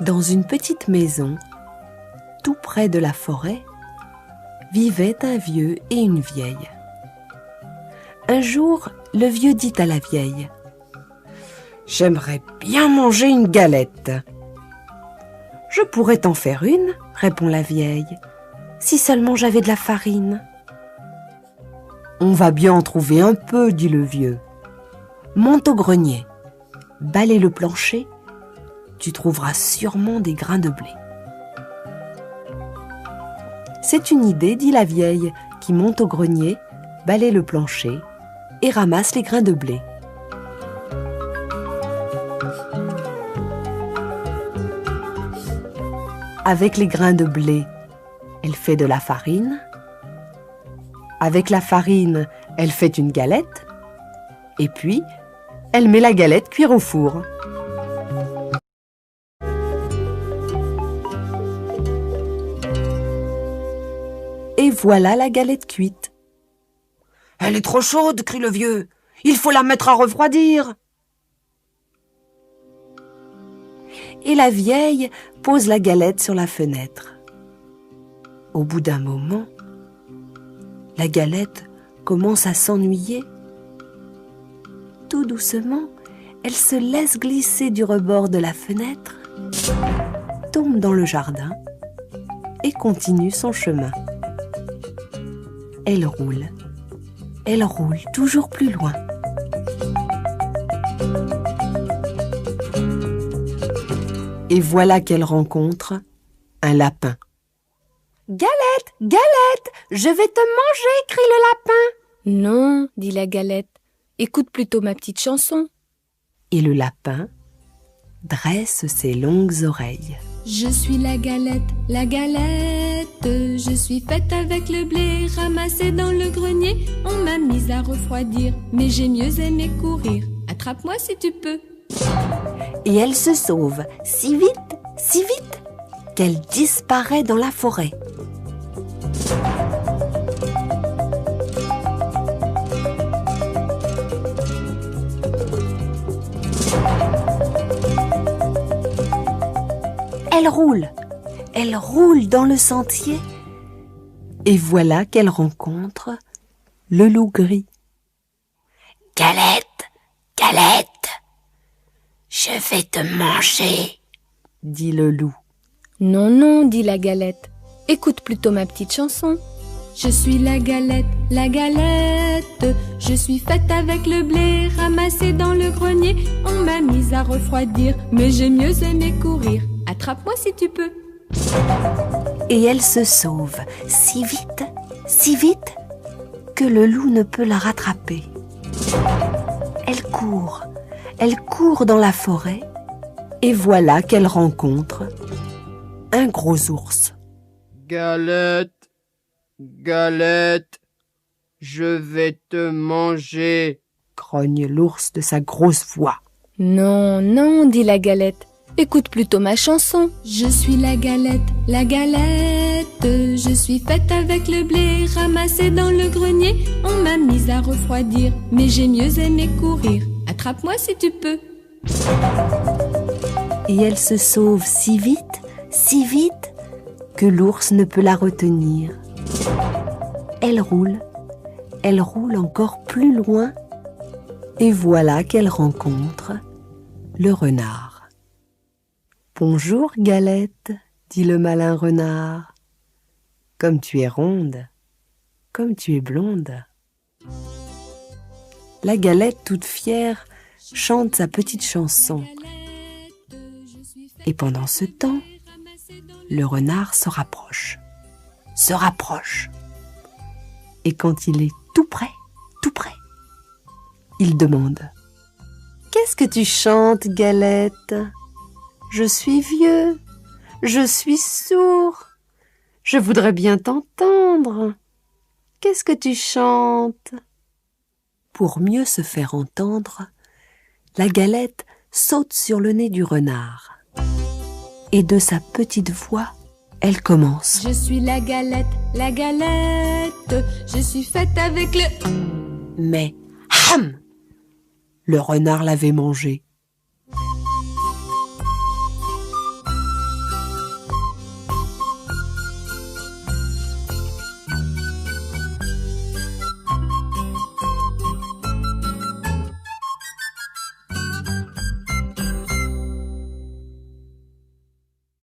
Dans une petite maison, tout près de la forêt, vivaient un vieux et une vieille. Un jour, le vieux dit à la vieille : « J'aimerais bien manger une galette. »« Je pourrais t'en faire une, » répond la vieille, « si seulement j'avais de la farine. »« On va bien en trouver un peu, » dit le vieux. « Monte au grenier, balaie le plancher, tu trouveras sûrement des grains de blé. » C'est une idée, dit la vieille, qui monte au grenier, balaie le plancher et ramasse les grains de blé. Avec les grains de blé, elle fait de la farine. Avec la farine, elle fait une galette. Et puis, elle met la galette cuire au four. Et voilà la galette cuite. « Elle est trop chaude !» crie le vieux. « Il faut la mettre à refroidir !» Et la vieille pose la galette sur la fenêtre. Au bout d'un moment, la galette commence à s'ennuyer. Tout doucement, elle se laisse glisser du rebord de la fenêtre, tombe dans le jardin et continue son chemin. Elle roule toujours plus loin. Et voilà qu'elle rencontre un lapin. « Galette, Galette, je vais te manger !» crie le lapin. « Non, » dit la galette, « écoute plutôt ma petite chanson. » Et le lapin dresse ses longues oreilles. Je suis la galette, je suis faite avec le blé ramassé dans le grenier. On m'a mise à refroidir, mais j'ai mieux aimé courir. Attrape-moi si tu peux. Et elle se sauve si vite, qu'elle disparaît dans la forêt. Elle roule dans le sentier. Et voilà qu'elle rencontre le loup gris. « Galette, Galette, je vais te manger !» dit le loup. « Non, dit la galette, écoute plutôt ma petite chanson. » Je suis la galette, je suis faite avec le blé ramassé dans le grenier. On m'a mise à refroidir, mais j'ai mieux aimé courir. Attrape-moi si tu peux. Et elle se sauve si vite, que le loup ne peut la rattraper. Elle court dans la forêt, et voilà qu'elle rencontre un gros ours. Galette, Galette, je vais te manger, grogne l'ours de sa grosse voix. Non, dit la galette, écoute plutôt ma chanson. Je suis la galette, je suis faite avec le blé ramassé dans le grenier. On m'a mise à refroidir, mais j'ai mieux aimé courir. Attrape-moi si tu peux. Et elle se sauve si vite, que l'ours ne peut la retenir. Elle roule encore plus loin, et voilà qu'elle rencontre le renard. « Bonjour, Galette, » dit le malin renard. « Comme tu es ronde, comme tu es blonde. » La Galette, toute fière, chante sa petite chanson. Et pendant ce temps, le renard se rapproche. Et quand il est tout près, il demande : « Qu'est-ce que tu chantes, Galette ? Je suis vieux, je suis sourd, je voudrais bien t'entendre. Qu'est-ce que tu chantes ? » Pour mieux se faire entendre, la Galette saute sur le nez du renard. Et de sa petite voix, elle commence. Je suis la galette, je suis faite avec le... Mais, ham ! Le renard l'avait mangé.